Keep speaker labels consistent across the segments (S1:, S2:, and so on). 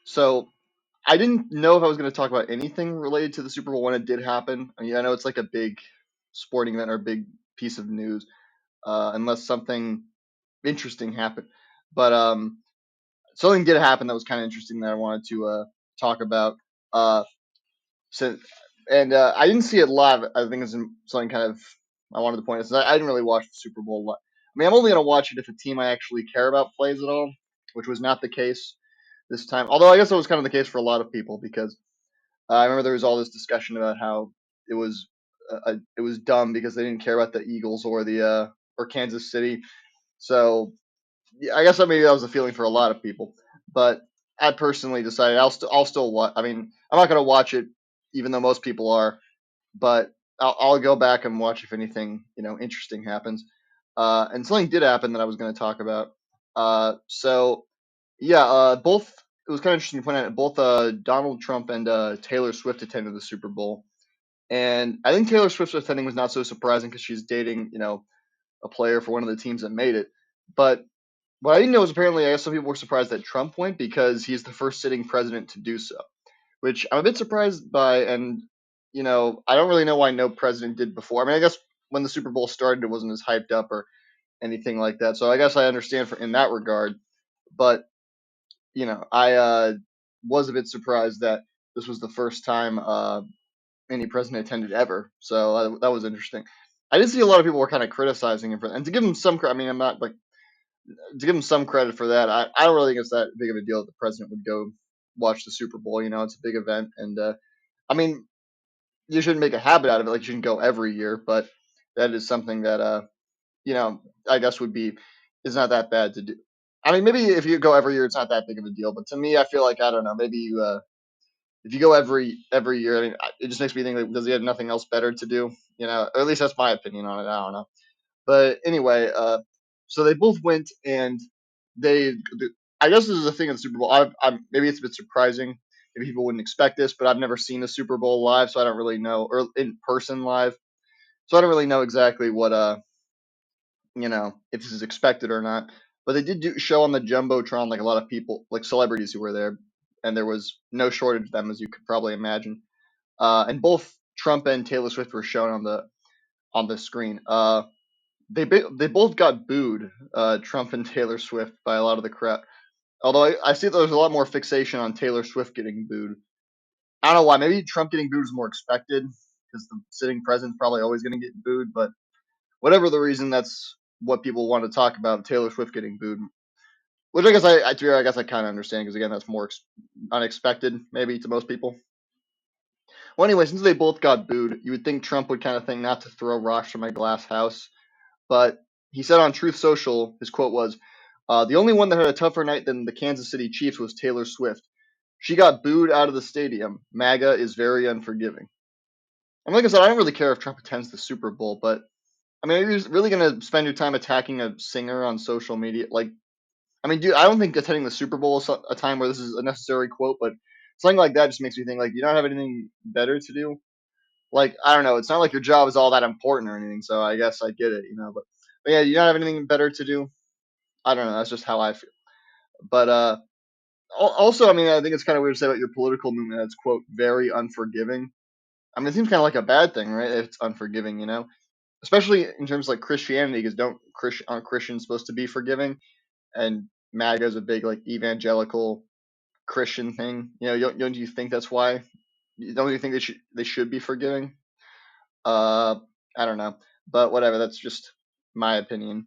S1: So I didn't know if I was going to talk about anything related to the Super Bowl when it did happen. I mean, I know it's like a big sporting event or a big piece of news, unless something interesting happened. But something did happen that was kind of interesting that I wanted to talk about. Uh, so, and I didn't see it live. I think it's something kind of I wanted to point out. I didn't really watch the Super Bowl. I mean, I'm only going to watch it if a team I actually care about plays at all, which was not the case this time. Although I guess it was kind of the case for a lot of people because I remember there was all this discussion about how it was dumb because they didn't care about the Eagles or the or Kansas City. So yeah, I guess that maybe that was a feeling for a lot of people. But I personally decided I'll still watch. I mean, I'm not going to watch it, even though most people are. But I'll go back and watch if anything interesting happens. And something did happen that I was going to talk about. So yeah, both. It was kind of interesting to point out. Both Donald Trump and Taylor Swift attended the Super Bowl, and I think Taylor Swift's attending was not so surprising because she's dating, a player for one of the teams that made it. But what I didn't know is apparently, I guess some people were surprised that Trump went because he's the first sitting president to do so, which I'm a bit surprised by. And I don't really know why no president did before. I mean, I guess when the Super Bowl started, it wasn't as hyped up or anything like that. So I guess I understand in that regard. But I was a bit surprised that this was the first time any president attended ever. So that was interesting. I did see a lot of people were kind of criticizing him for that. And to give him some credit, I mean, I'm not like to give him some credit for that. I don't really think it's that big of a deal that the president would go watch the Super Bowl. It's a big event, and I mean, you shouldn't make a habit out of it. Like you shouldn't go every year, but that is something that I guess would be is not that bad to do. I mean, maybe if you go every year, it's not that big of a deal. But to me, I feel like I don't know. Maybe you if you go every year, I mean, it just makes me think like, does he have nothing else better to do? Or at least that's my opinion on it. I don't know. But anyway, so they both went and they. I guess this is a thing in the Super Bowl. Maybe it's a bit surprising. Maybe people wouldn't expect this, but I've never seen a Super Bowl live, so I don't really know, or in person live, so I don't really know exactly what if this is expected or not. But they did show on the jumbotron like a lot of people, like celebrities who were there, and there was no shortage of them, as you could probably imagine. And both Trump and Taylor Swift were shown on the screen. They both got booed, Trump and Taylor Swift, by a lot of the crowd. Although I see that there's a lot more fixation on Taylor Swift getting booed. I don't know why. Maybe Trump getting booed is more expected because the sitting president's probably always going to get booed. But whatever the reason, that's what people want to talk about. Taylor Swift getting booed, which I guess I guess I kind of understand because again, that's more unexpected maybe to most people. Well, anyway, since they both got booed, you would think Trump would kind of think not to throw rocks from my glass house. But he said on Truth Social, his quote was, "The only one that had a tougher night than the Kansas City Chiefs was Taylor Swift. She got booed out of the stadium. MAGA is very unforgiving." And like I said, I don't really care if Trump attends the Super Bowl, but I mean, are you really going to spend your time attacking a singer on social media? Like, I mean, dude, I don't think attending the Super Bowl is a time where this is a necessary quote, but something like that just makes me think, like, you don't have anything better to do? Like, I don't know. It's not like your job is all that important or anything, so I guess I get it, but yeah, you don't have anything better to do? I don't know. That's just how I feel. But also, I mean, I think it's kind of weird to say about your political movement that's quote very unforgiving. I mean, it seems kind of like a bad thing, right? If it's unforgiving, especially in terms of like Christianity, because don't aren't Christians supposed to be forgiving? And MAGA is a big like evangelical Christian thing. Don't you think that's why? Don't you think they should be forgiving? Uh, I don't know, but whatever. That's just my opinion.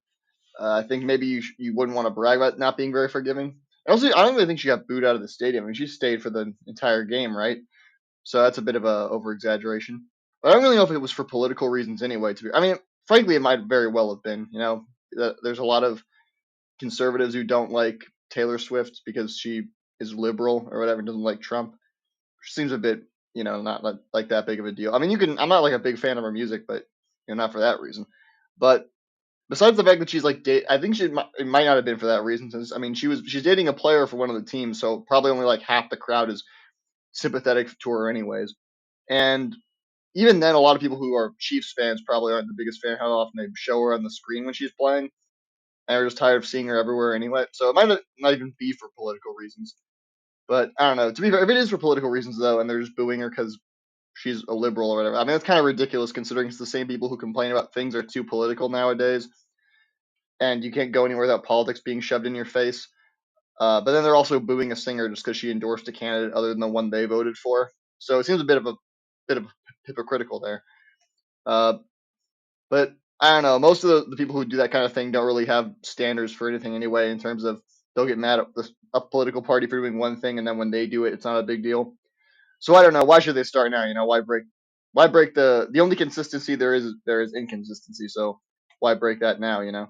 S1: I think maybe you wouldn't want to brag about not being very forgiving. Also, I don't really think she got booed out of the stadium. I mean, she stayed for the entire game, right? So that's a bit of a over exaggeration. But I don't really know if it was for political reasons anyway. I mean, frankly, it might very well have been. There's a lot of conservatives who don't like Taylor Swift because she is liberal or whatever, and doesn't like Trump. Which seems a bit, not like that big of a deal. I mean, you can. I'm not like a big fan of her music, but not for that reason. But besides the fact that she's like I think it might not have been for that reason. Since I mean, she's dating a player for one of the teams, so probably only like half the crowd is sympathetic to her, anyways. And even then, a lot of people who are Chiefs fans probably aren't the biggest fan of how often they show her on the screen when she's playing, and are just tired of seeing her everywhere anyway. So it might not even be for political reasons. But I don't know. To be fair, if it is for political reasons though, and they're just booing her because she's a liberal or whatever, I mean that's kind of ridiculous considering it's the same people who complain about things are too political nowadays, and you can't go anywhere without politics being shoved in your face. But then they're also booing a singer just because she endorsed a candidate other than the one they voted for. So it seems a bit of hypocritical there. Uh, but I don't know. Most of the people who do that kind of thing don't really have standards for anything anyway. In terms of they'll get mad at a political party for doing one thing, and then when they do it, it's not a big deal. So I don't know. Why should they start now? Why break the only consistency there is inconsistency. So why break that now?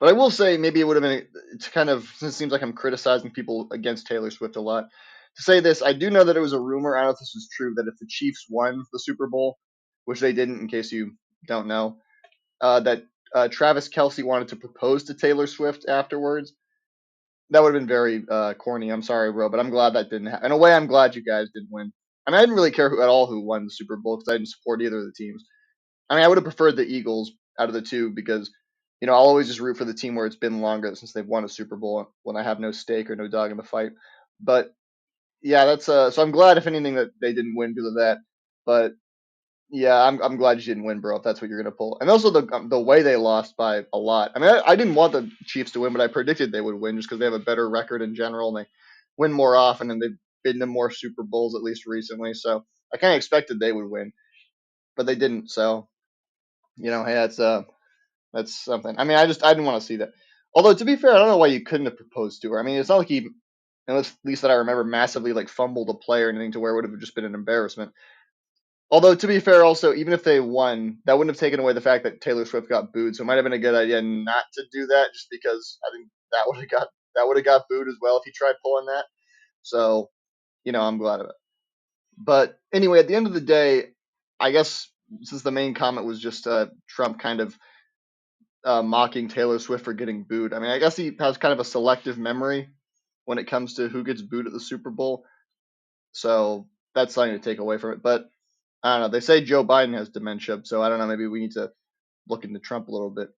S1: But I will say maybe it would have been it's kind of since it seems like I'm criticizing people against Taylor Swift a lot. To say this, I do know that it was a rumor. I don't know if this is true that if the Chiefs won the Super Bowl, which they didn't, in case you don't know, that Travis Kelsey wanted to propose to Taylor Swift afterwards. That would have been very corny. I'm sorry, bro, but I'm glad that didn't happen. In a way, I'm glad you guys didn't win. I mean, I didn't really care at all who won the Super Bowl because I didn't support either of the teams. I mean, I would have preferred the Eagles out of the two because, I'll always just root for the team where it's been longer since they've won a Super Bowl when I have no stake or no dog in the fight. But yeah, that's so I'm glad if anything that they didn't win because of that. But yeah, I'm glad you didn't win, bro. If that's what you're gonna pull, and also the way they lost by a lot. I mean, I didn't want the Chiefs to win, but I predicted they would win just because they have a better record in general and they win more often and they've been to more Super Bowls at least recently. So I kind of expected they would win, but they didn't. So hey, that's something. I mean, I didn't want to see that. Although to be fair, I don't know why you couldn't have proposed to her. I mean, it's not like he, at least that I remember, massively like fumbled a play or anything to where it would have just been an embarrassment. Although to be fair, also even if they won, that wouldn't have taken away the fact that Taylor Swift got booed. So it might have been a good idea not to do that, just because I think that would have got booed as well if he tried pulling that. So I'm glad of it. But anyway, at the end of the day, I guess since the main comment was just Trump kind of mocking Taylor Swift for getting booed. I mean, I guess he has kind of a selective memory when it comes to who gets booed at the Super Bowl. So that's something to take away from it. But I don't know. They say Joe Biden has dementia, so I don't know. Maybe we need to look into Trump a little bit.